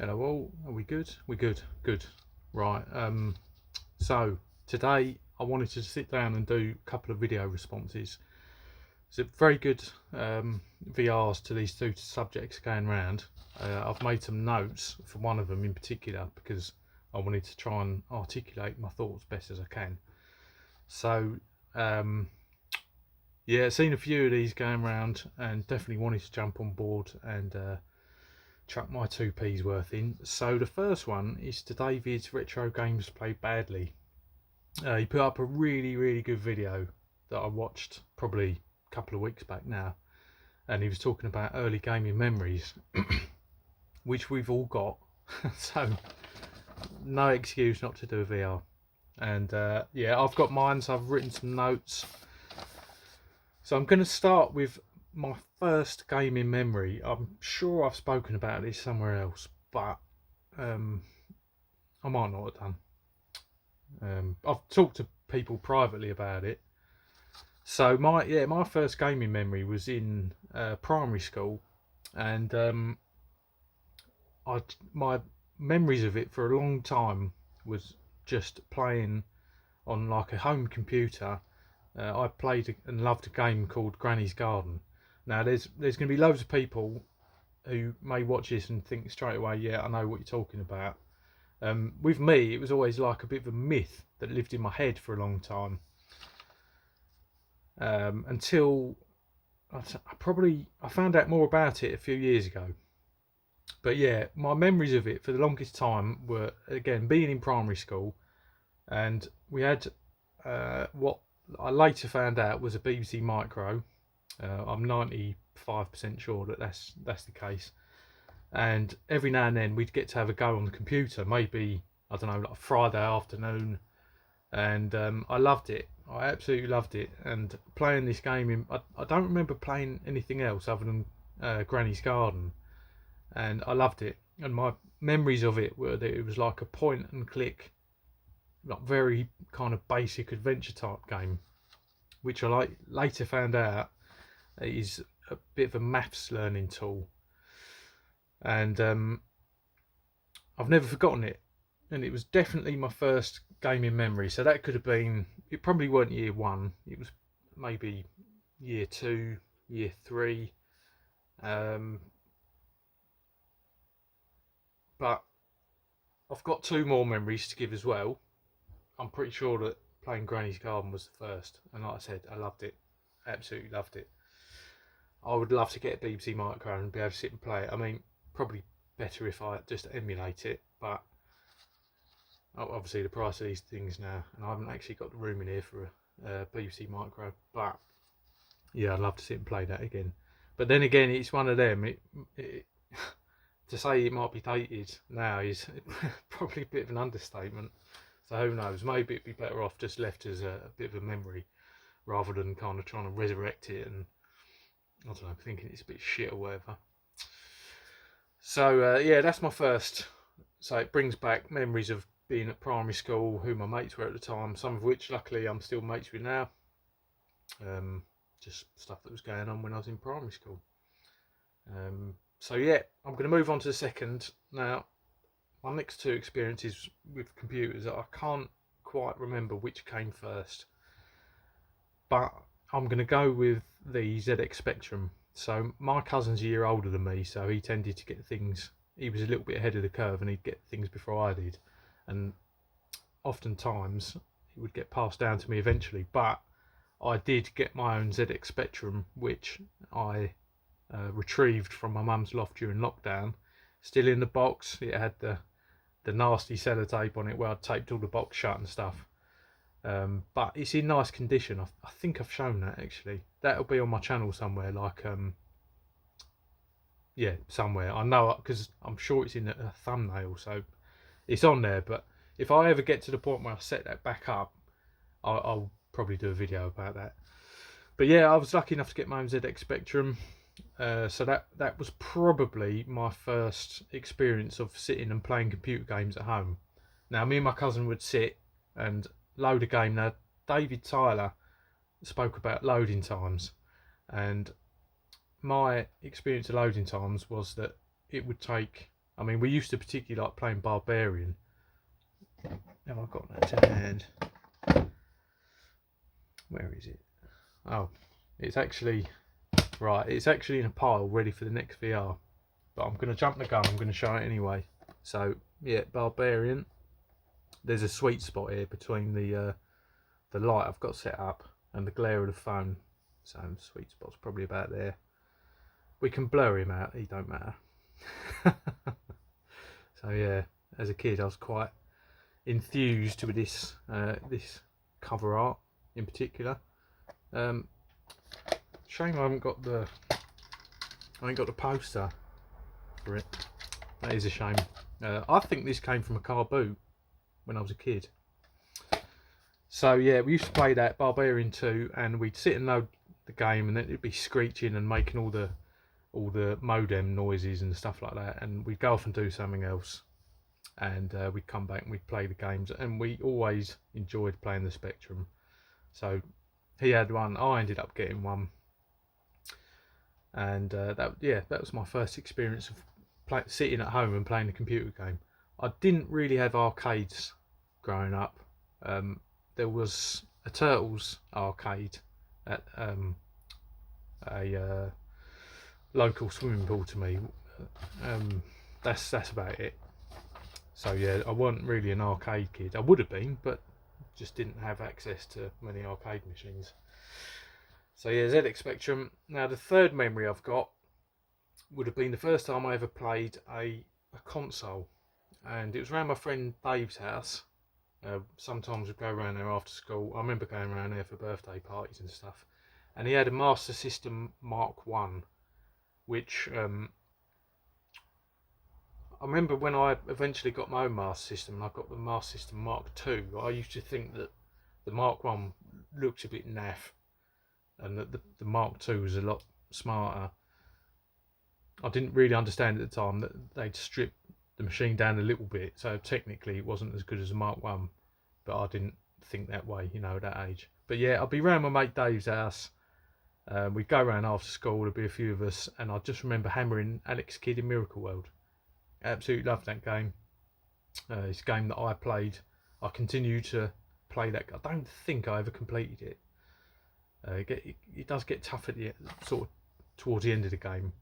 Hello all, are we good? We're good, good. Right, so today I wanted to sit down and do a couple of video responses. It's very good VRs to these two subjects going round. I've made some notes for one of them in particular because I wanted to try and articulate my thoughts best as I can. So, yeah, seen a few of these going round and definitely wanted to jump on board and chuck my 2p's worth in. So the first one is to David's Retro Games Played Badly. He put up a really good video that I watched probably a couple of weeks back now, and he was talking about early gaming memories which we've all got. So no excuse not to do a VR. And yeah, I've got mine, so I've written some notes. So I'm going to start with my first gaming memory. I'm sure I've spoken about this somewhere else, but I might not have done. I've talked to people privately about it. So my first gaming memory was in primary school, and my memories of it for a long time was just playing on like a home computer. I played and loved a game called Granny's Garden. Now there's going to be loads of people who may watch this and think straight away, yeah, I know what you're talking about. With me, it was always like a bit of a myth that lived in my head for a long time, until I found out more about it a few years ago. But yeah, my memories of it for the longest time were, again, being in primary school, and we had what I later found out was a BBC Micro. I'm 95% sure that that's the case. And every now and then we'd get to have a go on the computer, maybe, I don't know, like Friday afternoon. And I loved it. I absolutely loved it. And playing this game, I don't remember playing anything else other than Granny's Garden. And I loved it. And my memories of it were that it was like a point and click, like very kind of basic adventure type game, which I later found out is a bit of a maths learning tool. And I've never forgotten it, and it was definitely my first gaming memory. So that could have been, it probably weren't year one, it was maybe year two, year three. But I've got two more memories to give as well. I'm pretty sure that playing Granny's Garden was the first, and like I said, I loved it, absolutely loved it. I would love to get a BBC Micro and be able to sit and play it. I mean, probably better if I just emulate it, but obviously the price of these things now, and I haven't actually got the room in here for a BBC Micro. But yeah, I'd love to sit and play that again. But then again, it's one of them. To say it might be dated now is probably a bit of an understatement. So who knows? Maybe it'd be better off just left as a bit of a memory, rather than kind of trying to resurrect it and, I don't know, thinking it's a bit shit or whatever. So yeah, that's my first. So it brings back memories of being at primary school, who my mates were at the time, some of which luckily I'm still mates with now. Just stuff that was going on when I was in primary school. So yeah, I'm going to move on to the second. Now, my next two experiences with computers, I can't quite remember which came first, but I'm going to go with the ZX Spectrum. So my cousin's a year older than me, so he tended to get things, he was a little bit ahead of the curve and he'd get things before I did, and oftentimes it would get passed down to me eventually. But I did get my own ZX Spectrum, which I retrieved from my mum's loft during lockdown, still in the box. It had the nasty sellotape on it where I'd taped all the box shut and stuff. But it's in nice condition. I think I've shown that actually. That'll be on my channel somewhere, like yeah, somewhere. I know, because I'm sure it's in a thumbnail, so it's on there. But if I ever get to the point where I set that back up, I'll probably do a video about that. But yeah, I was lucky enough to get my own ZX Spectrum. So that was probably my first experience of sitting and playing computer games at home. Now, me and my cousin would sit and load a game. Now, David Tyler spoke about loading times, and my experience of loading times was that it would take I mean, we used to particularly like playing Barbarian. Have I got that to hand? Where is it? Oh, it's actually, right, it's actually in a pile ready for the next VR. But I'm going to jump the gun, I'm going to show it anyway. So, yeah, Barbarian. There's a sweet spot here between the light I've got set up and the glare of the phone. So, the sweet spot's probably about there. We can blur him out, he don't matter. So, yeah, as a kid I was quite enthused with this this cover art in particular. Shame I ain't got the poster for it. That is a shame. I think this came from a car boot when I was a kid. So yeah, we used to play that Barbarian 2, and we'd sit and load the game, and then it'd be screeching and making all the modem noises and stuff like that, and we'd go off and do something else, and we'd come back and we'd play the games, and we always enjoyed playing the Spectrum. So he had one, I ended up getting one, and that was my first experience of sitting at home and playing a computer game. I didn't really have arcades growing up. There was a Turtles arcade at a local swimming pool to me. That's about it. So yeah, I wasn't really an arcade kid. I would have been, but just didn't have access to many arcade machines. So yeah, ZX Spectrum. Now the third memory I've got would have been the first time I ever played a console, and it was around my friend Dave's house. Sometimes we'd go around there after school. I remember going around there for birthday parties and stuff, and he had a Master System Mark 1, which I remember when I eventually got my own Master System and I got the Master System Mark 2, I used to think that the Mark 1 looked a bit naff and that the Mark 2 was a lot smarter. I didn't really understand at the time that they'd stripped the machine down a little bit, so technically it wasn't as good as a Mark 1, but I didn't think that way, you know, at that age. But yeah, I'd be round my mate Dave's house. We'd go around after school, there'd be a few of us, and I just remember hammering Alex Kidd in Miracle World. Absolutely loved that game. It's a game that I played. I continue to play that. I don't think I ever completed it. It does get tough at the sort of towards the end of the game,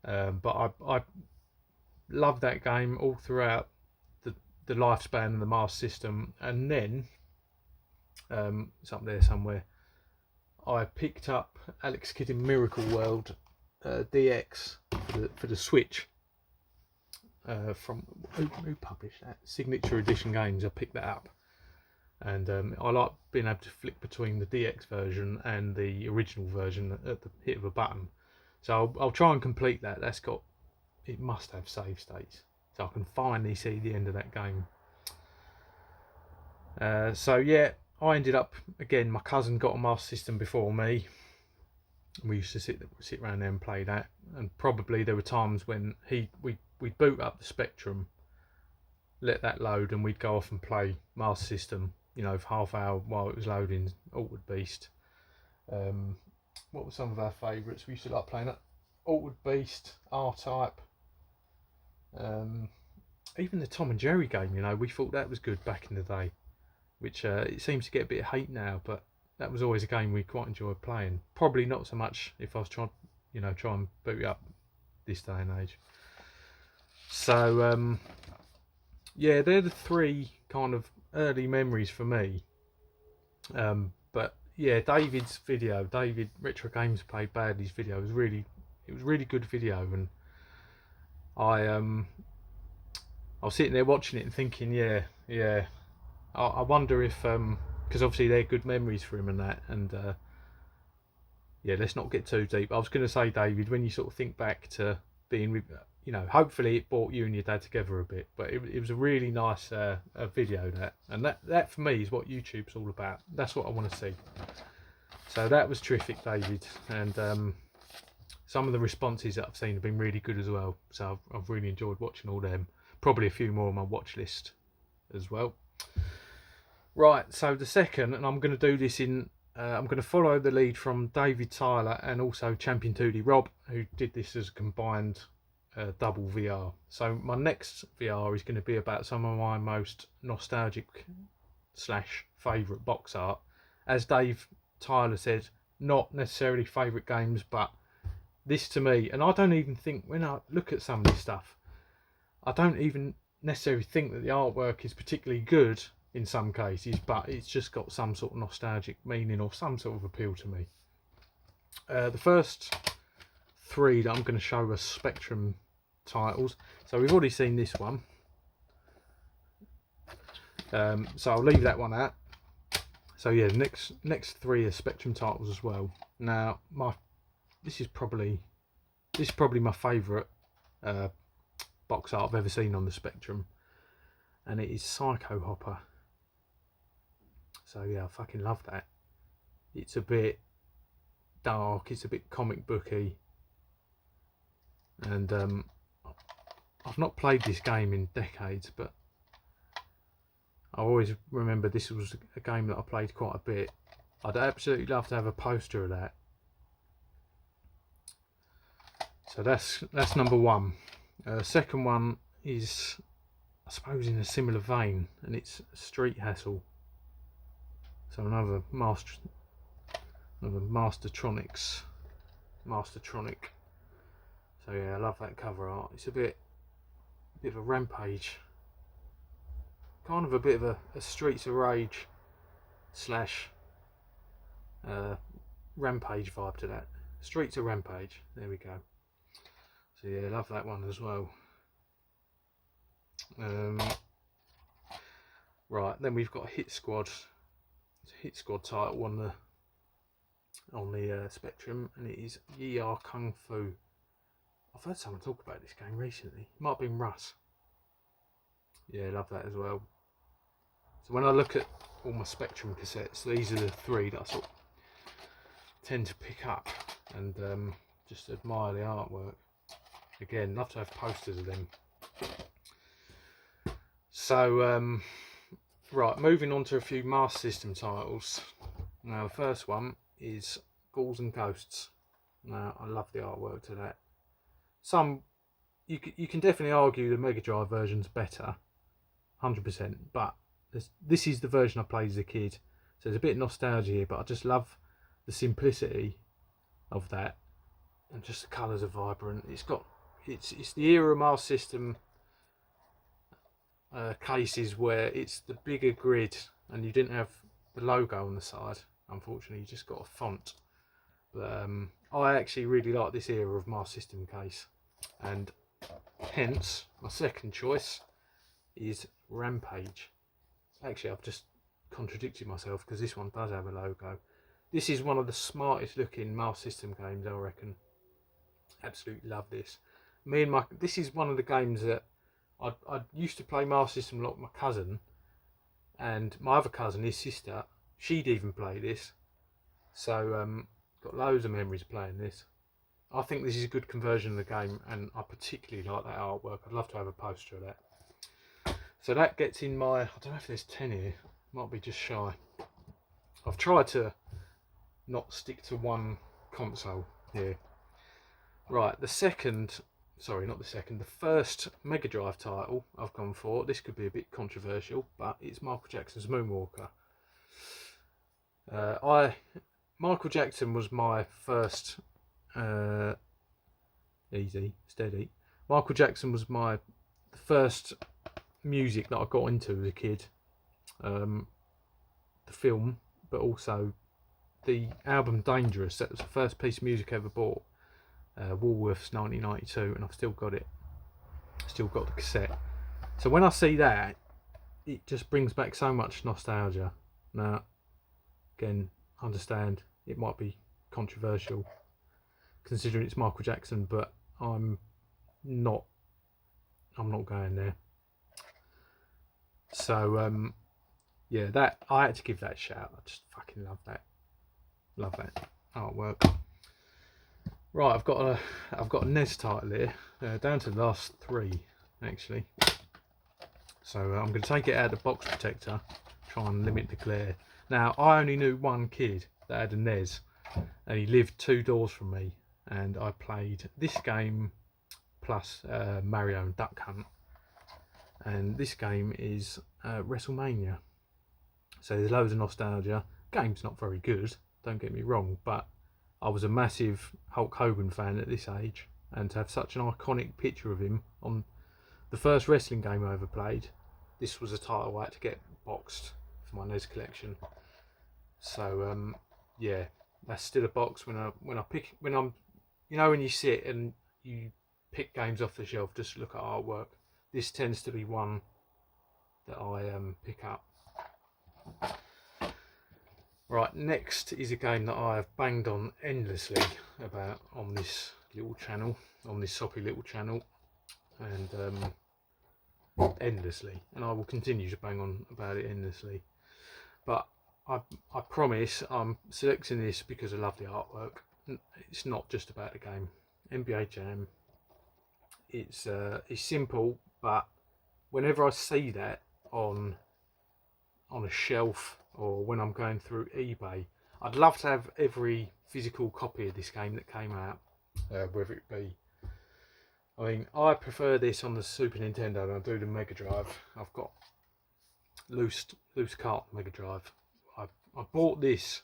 but I loved that game all throughout the lifespan of the Master System. And then it's up there somewhere, I picked up Alex Kidd in Miracle World DX for the Switch. From who published that? Signature Edition Games. I picked that up, and I like being able to flick between the DX version and the original version at the hit of a button. So I'll try and complete that. It must have save states, so I can finally see the end of that game. So yeah, I ended up again. My cousin got a Master System before me. We used to sit around there and play that, and probably there were times when we'd boot up the Spectrum, let that load, and we'd go off and play Master System, you know, for half hour while it was loading Altered Beast. What were some of our favourites? We used to like playing that Altered Beast, R-Type, even the Tom and Jerry game, you know, we thought that was good back in the day, which it seems to get a bit of hate now, but that was always a game we quite enjoyed playing. Probably not so much if I was trying and boot up this day and age. So yeah, they're the three kind of early memories for me. But yeah, David Retro Games Played Badly's video was really good video, and I was sitting there watching it and thinking, yeah, I wonder if because obviously they're good memories for him and that, and yeah, let's not get too deep. I was going to say, David, when you sort of think back to being with, you know, hopefully it brought you and your dad together a bit, but it was a really nice video, that for me is what YouTube's all about. That's what I want to see. So that was terrific, David, and some of the responses that I've seen have been really good as well, so I've really enjoyed watching all them. Probably a few more on my watch list as well. Right, so the second, and I'm going to do this in, I'm going to follow the lead from David Tyler and also Champion 2D Rob, who did this as a combined double VR. So my next VR is going to be about some of my most nostalgic / favourite box art. As Dave Tyler said, not necessarily favourite games, but this to me, and I don't even think, when I look at some of this stuff, I don't even necessarily think that the artwork is particularly good in some cases, but it's just got some sort of nostalgic meaning or some sort of appeal to me. The first three that I'm going to show are Spectrum titles. So we've already seen this one, so I'll leave that one out. So yeah, next three are Spectrum titles as well. Now this is probably my favourite box art I've ever seen on the Spectrum, and it is Psycho Hopper. So yeah, I fucking love that. It's a bit dark, it's a bit comic booky, and I've not played this game in decades, but I always remember this was a game that I played quite a bit. I'd absolutely love to have a poster of that. So that's number one. Second one is, I suppose, in a similar vein, and it's Street Hassle. So another Mastertronic. So yeah, I love that cover art. It's a bit of a rampage, kind of a bit of a Streets of Rage / rampage vibe to that. Streets of Rampage. There we go. So yeah, I love that one as well. Right, then we've got Hit Squad. It's a Hit Squad title on the Spectrum, and it is Yi Ar Kung Fu. I've heard someone talk about this game recently. It might have been Russ. Yeah, I love that as well. So when I look at all my Spectrum cassettes, these are the three that I sort of tend to pick up and just admire the artwork. Again, love to have posters of them. So right, moving on to a few Master System titles. Now the first one is Ghouls and Ghosts. Now I love the artwork to that. You can definitely argue the Mega Drive version's better, 100%, but this is the version I played as a kid, so there's a bit of nostalgia here, but I just love the simplicity of that, and just the colours are vibrant. It's the era of Master System cases where it's the bigger grid and you didn't have the logo on the side. Unfortunately, you just got a font. But I actually really like this era of Master System case, and hence my second choice is Rampage. Actually, I've just contradicted myself because this one does have a logo. This is one of the smartest looking Master System games, I reckon. Absolutely love this. This is one of the games that I used to play Master System a lot with my cousin, and my other cousin, his sister, she'd even play this. So got loads of memories playing this. I think this is a good conversion of the game, and I particularly like that artwork. I'd love to have a poster of that. So that gets in my, I don't know if there's 10 here, might be just shy. I've tried to not stick to one console here. Right, the first Mega Drive title I've gone for, this could be a bit controversial, but it's Michael Jackson's Moonwalker. Michael Jackson was my first, Michael Jackson was the first music that I got into as a kid. The film, but also the album Dangerous. That was the first piece of music I ever bought. Woolworths 1992, and I've still got it. Still got the cassette. So when I see that, it just brings back so much nostalgia. Now, again, understand it might be controversial considering it's Michael Jackson, but I'm not going there. So yeah, that I had to give that a shout. I just fucking love that artwork. Right, I've got a NES title here, down to the last three actually. So I'm going to take it out of the box protector, try and limit the glare. Now I only knew one kid that had a NES, and he lived 2 doors from me, and I played this game Plus Mario and Duck Hunt, and this game is WrestleMania. So there's loads of nostalgia. Game's not very good, don't get me wrong, but I was a massive Hulk Hogan fan at this age, and to have such an iconic picture of him on the first wrestling game I ever played, this was a title I had to get boxed for my NES collection. So yeah, that's still a box when I'm when you sit and you pick games off the shelf just to look at artwork. This tends to be one that I pick up. Right, next is a game that I have banged on endlessly about on this little channel, on this soppy little channel, and endlessly, and I will continue to bang on about it endlessly. But I promise I'm selecting this because I love the artwork. It's not just about the game. NBA Jam. It's simple, but whenever I see that on a shelf or when I'm going through eBay, I'd love to have every physical copy of this game that came out, whether it be, I mean, I prefer this on the Super Nintendo than I do the Mega Drive. I've got loose carton Mega Drive. I bought this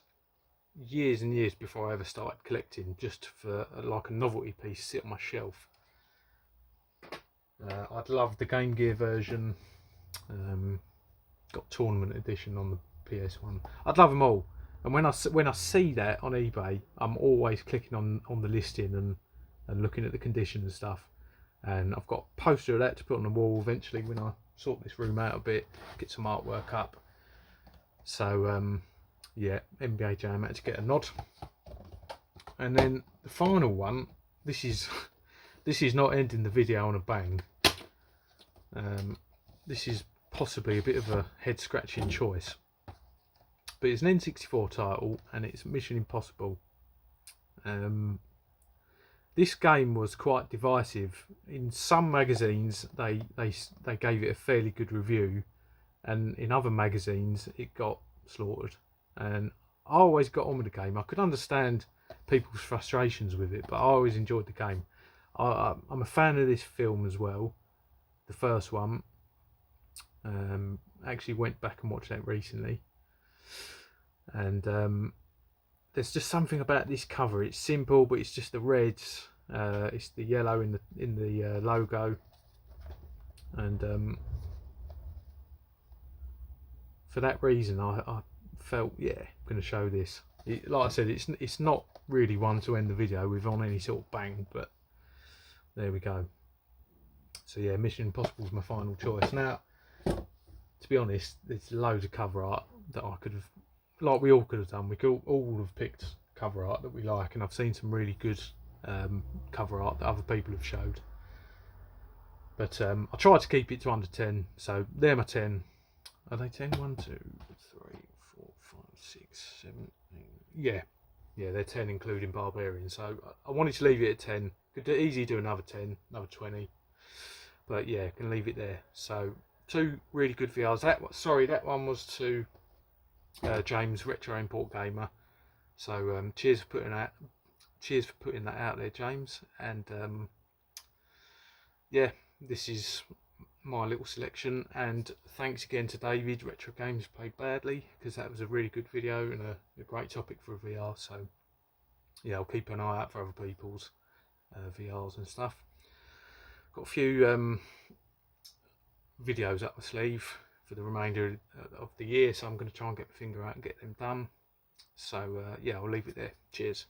years and years before I ever started collecting, just for like a novelty piece to sit on my shelf. I'd love the Game Gear version. Got Tournament Edition on the PS1. I'd love them all. And when I see that on eBay, I'm always clicking on the listing and looking at the condition and stuff. And I've got a poster of that to put on the wall eventually when I sort this room out a bit, get some artwork up. So yeah, NBA Jam had to get a nod. And then the final one, this is not ending the video on a bang. This is possibly a bit of a head scratching choice, but it's an N64 title and it's Mission Impossible. This game was quite divisive. In some magazines they gave it a fairly good review, and in other magazines it got slaughtered. And I always got on with the game. I could understand people's frustrations with it, but I always enjoyed the game. I'm a fan of this film as well, the first one. Actually went back and watched that recently, and there's just something about this cover. It's simple, but it's just the reds, it's the yellow in the logo, and for that reason I felt, yeah, I'm going to show this. Like I said, it's not really one to end the video with on any sort of bang, but there we go. So yeah, Mission Impossible is my final choice. Now, to be honest, there's loads of cover art that I could have, like we all could have done. We could all have picked cover art that we like, and I've seen some really good cover art that other people have showed. But I tried to keep it to under 10, so they're my 10. Are they 10? 1, 2, 3, 4, 5, 6, 7, 8. Yeah, they're 10 including Barbarian. So I wanted to leave it at 10. Could easily do another 10, another 20. But yeah, can leave it there. So 2 really good VRs. That one was to James, Retro Import Gamer. So cheers for putting that out there, James. And yeah, this is my little selection. And thanks again to David, Retro Games Played Badly, because that was a really good video and a great topic for a VR. So yeah, I'll keep an eye out for other people's VRs and stuff. Got a few videos up my sleeve for the remainder of the year, so I'm going to try and get my finger out and get them done. So yeah, I'll leave it there. Cheers.